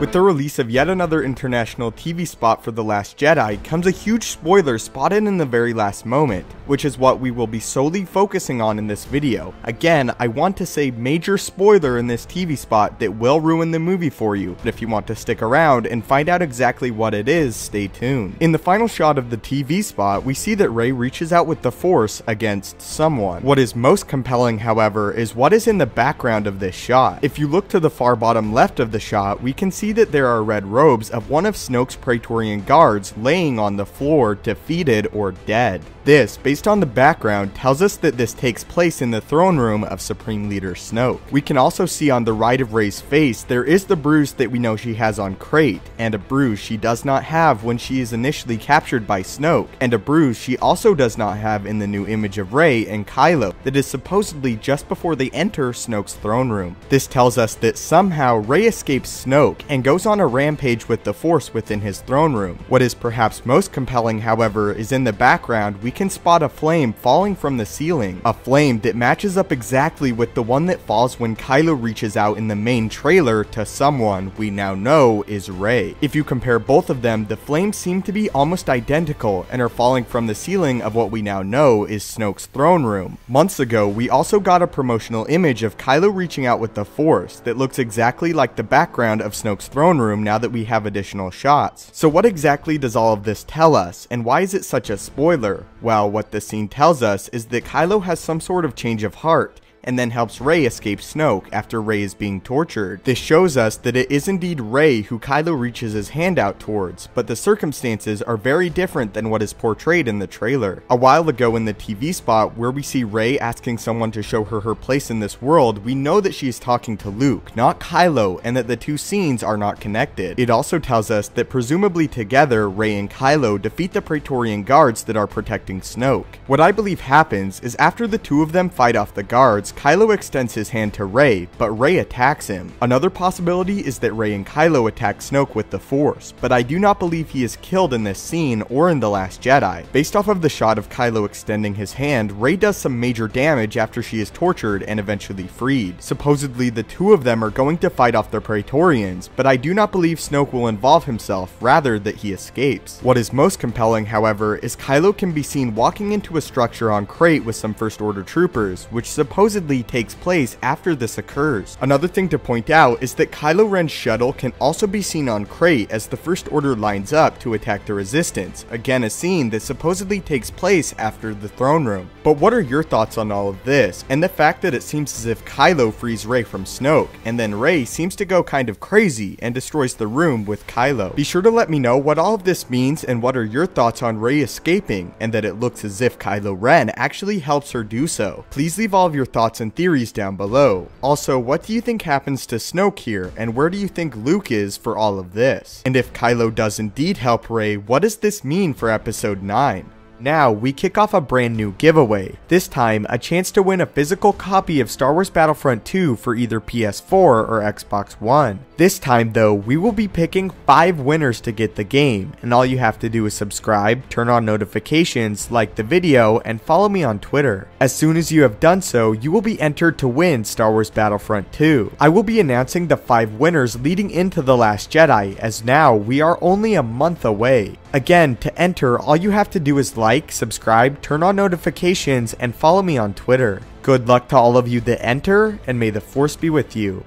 With the release of yet another international TV spot for The Last Jedi comes a huge spoiler spotted in the very last moment, which is what we will be solely focusing on in this video. Again, I want to say major spoiler in this TV spot that will ruin the movie for you, but if you want to stick around and find out exactly what it is, stay tuned. In the final shot of the TV spot, we see that Rey reaches out with the Force against someone. What is most compelling, however, is what is in the background of this shot. If you look to the far bottom left of the shot, we can see that there are red robes of one of Snoke's Praetorian guards laying on the floor, defeated or dead. This, based on the background, tells us that this takes place in the throne room of Supreme Leader Snoke. We can also see on the right of Rey's face, there is the bruise that we know she has on Crate, and a bruise she does not have when she is initially captured by Snoke, and a bruise she also does not have in the new image of Rey and Kylo that is supposedly just before they enter Snoke's throne room. This tells us that somehow Rey escapes Snoke and goes on a rampage with the Force within his throne room. What is perhaps most compelling, however, is in the background we can spot a flame falling from the ceiling, a flame that matches up exactly with the one that falls when Kylo reaches out in the main trailer to someone we now know is Rey. If you compare both of them, the flames seem to be almost identical and are falling from the ceiling of what we now know is Snoke's throne room. Months ago, we also got a promotional image of Kylo reaching out with the Force that looks exactly like the background of Snoke's throne room now that we have additional shots. So what exactly does all of this tell us, and why is it such a spoiler? Well, what the scene tells us is that Kylo has some sort of change of heart, and then helps Rey escape Snoke after Rey is being tortured. This shows us that it is indeed Rey who Kylo reaches his hand out towards, but the circumstances are very different than what is portrayed in the trailer. A while ago in the TV spot where we see Rey asking someone to show her place in this world, we know that she is talking to Luke, not Kylo, and that the two scenes are not connected. It also tells us that presumably together, Rey and Kylo defeat the Praetorian guards that are protecting Snoke. What I believe happens is after the two of them fight off the guards, Kylo extends his hand to Rey, but Rey attacks him. Another possibility is that Rey and Kylo attack Snoke with the Force, but I do not believe he is killed in this scene or in The Last Jedi. Based off of the shot of Kylo extending his hand, Rey does some major damage after she is tortured and eventually freed. Supposedly the two of them are going to fight off the Praetorians, but I do not believe Snoke will involve himself, rather that he escapes. What is most compelling, however, is Kylo can be seen walking into a structure on Crate with some First Order troopers, which supposedly takes place after this occurs. Another thing to point out is that Kylo Ren's shuttle can also be seen on Crate as the First Order lines up to attack the Resistance, again a scene that supposedly takes place after the throne room. But what are your thoughts on all of this, and the fact that it seems as if Kylo frees Rey from Snoke, and then Rey seems to go kind of crazy and destroys the room with Kylo? Be sure to let me know what all of this means and what are your thoughts on Rey escaping, and that it looks as if Kylo Ren actually helps her do so. Please leave all of your thoughts and theories down below. Also, what do you think happens to Snoke here, and where do you think Luke is for all of this? And if Kylo does indeed help Rey, what does this mean for episode 9? Now, we kick off a brand new giveaway. This time, a chance to win a physical copy of Star Wars Battlefront 2 for either PS4 or Xbox One. This time though, we will be picking 5 winners to get the game, and all you have to do is subscribe, turn on notifications, like the video, and follow me on Twitter. As soon as you have done so, you will be entered to win Star Wars Battlefront 2. I will be announcing the 5 winners leading into The Last Jedi, as now we are only a month away. Again, to enter, all you have to do is like, subscribe, turn on notifications, and follow me on Twitter. Good luck to all of you that enter, and may the Force be with you.